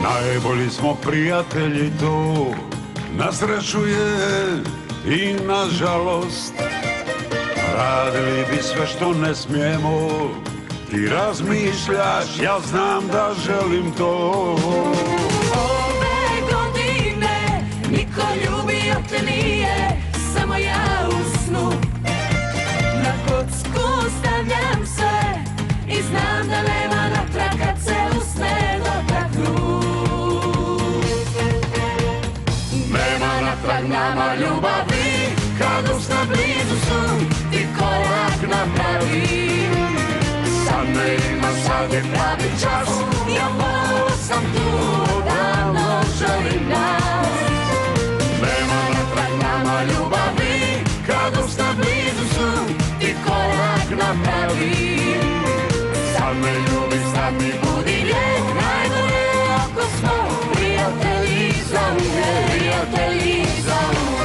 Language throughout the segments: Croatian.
Najbolji smo prijatelji tu, na sreću je i na žalost. Radili bi sve što ne smijemo, ti razmišljaš, ja znam da želim to. Ove godine niko ljubio te nije, samo ja u snu. Na kocku stavljam se i znam da nema natrag kad se usne dotaknu. Nema natrag nama ljubavi, kad usna blizu su, ti korak napravi. Sad ne ima, sad je pravi čas, ja malo sam tu, odavno želim nas. Nema natrag nama ljubavi, kad usna blizu su, ti korak napravi. Sad me ljubi, sad mi budi lijek, najbolje ako smo prijatelji za uvijek, prijatelji za uvijek.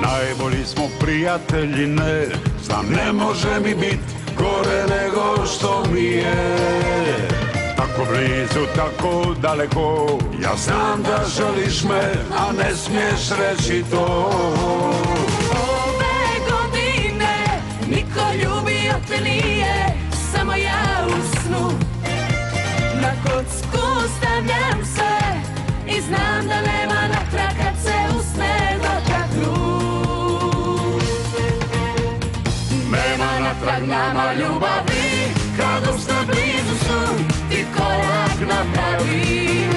Najbolji smo prijatelji, ne znam, ne može mi bit gore nego što mi je. Tako blizu, tako daleko, ja znam da želiš me, a ne smiješ reći to. Ove godine niko ljubio te nije, samo ja u snu. Na kocku stavljam se i znam da nema natrag kad se usne dotaknu. Nema natrag nama ljubavi, kad usna blizu su, ti korak napravi.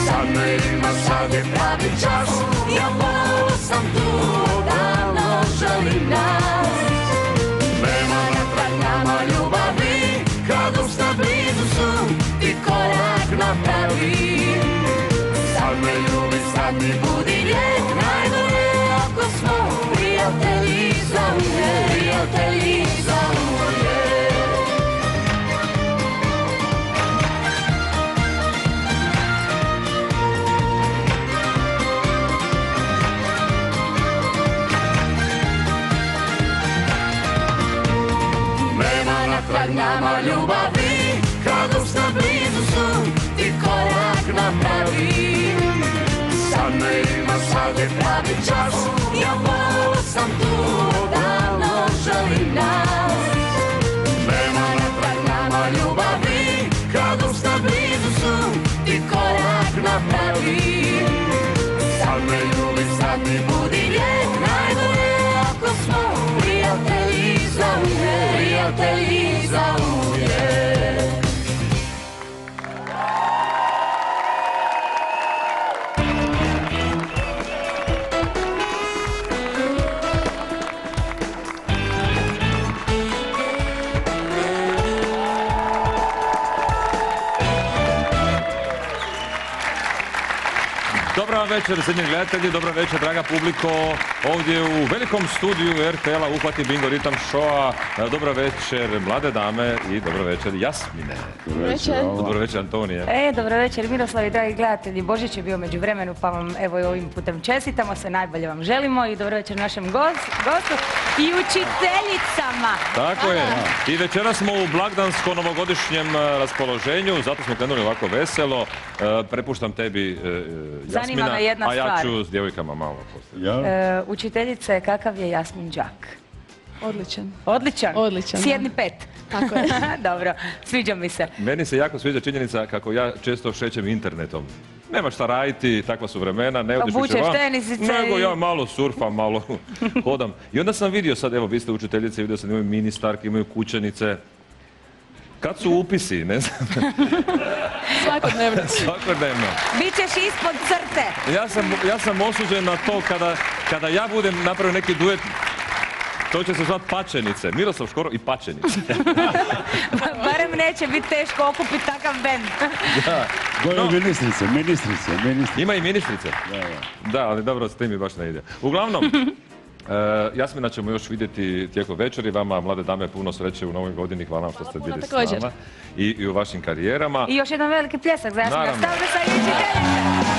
Sad ne ima, sad je pravi čas, ja malo sam tu, odavno želim nas. Nema natrag nama ljubavi, kad usna blizu su, ti korak napravi. Sad me ljubi, sad mi budi lijek, najbolje ako smo prijatelji za uvijek, prijatelji za uvijek. Nema natrag nama ljubavi, kad usna blizu su, ti korak napravi. Sad ne ima, sad je pravi čas, ja malo sam tu, odavno želim nas. Nema natrag nama ljubavi, kad usna blizu su, ti korak napravi. Sad me ljubi, sad mi budi lijek, najbolje ako smo prijatelji za uvijek, prijatelji za uvijek. Dobra večer, cijenjeni gledatelji, dobra večer, draga publiko, ovdje u velikom studiju RTL-a Uhvati Bingo Ritam Showa. Dobra večer, mlade dame i dobra večer, Jasmine. Dobro večer. Dobro večer, Antonija. Dobro večer, Miroslavi, dragi gledatelji. Božić je bio među vremenu, pa vam evo i ovim putem čestitamo, sve najbolje vam želimo i dobro večer našem gostu i učiteljicama. Tako je. I večera smo u blagdansko-novogodišnjem raspoloženju, zato smo krenuli ovako veselo. Prepuštam tebi, Jasmina, Zanima me jedna a ja stvar. ću s djevojkama malo poslije. Učiteljice, kakav je Jasmin đak? Odličan. Odličan? Odličan, Sjedni da. 5. Tako je. Dobro, sviđa mi se. Meni se jako sviđa činjenica kako ja često šećem internetom. Nema šta raditi, takva su vremena, ne odiš više Obučeš van, tenisice nego i- ja malo surfam, malo hodam. I onda sam vidio sad, evo vi ste učiteljice, vidio sam imaju ministarke, imaju kućenice. Kad su upisi, ne znam, Svakodnevno. svakodnevno. Bićeš ispod crte. Ja sam osuđen na to kada ja budem napravio neki duet, to će se zvati Pačenice. Miroslav Škoro i Pačenice. Barem ne neće biti teško okupiti takav bend. Goju ministrice. Ima i ministrice. Da, ali dobro, s tim mi baš ne ide. Uglavnom, Jasmina ćemo još vidjeti tijekom večeri. Vama, mlade dame, puno sreće u novoj godini. Hvala vam što ste bili s također. nama i u vašim karijerama. I još jedan veliki pljesak za Jasmina Naravno. Stavrosa i učiteljice.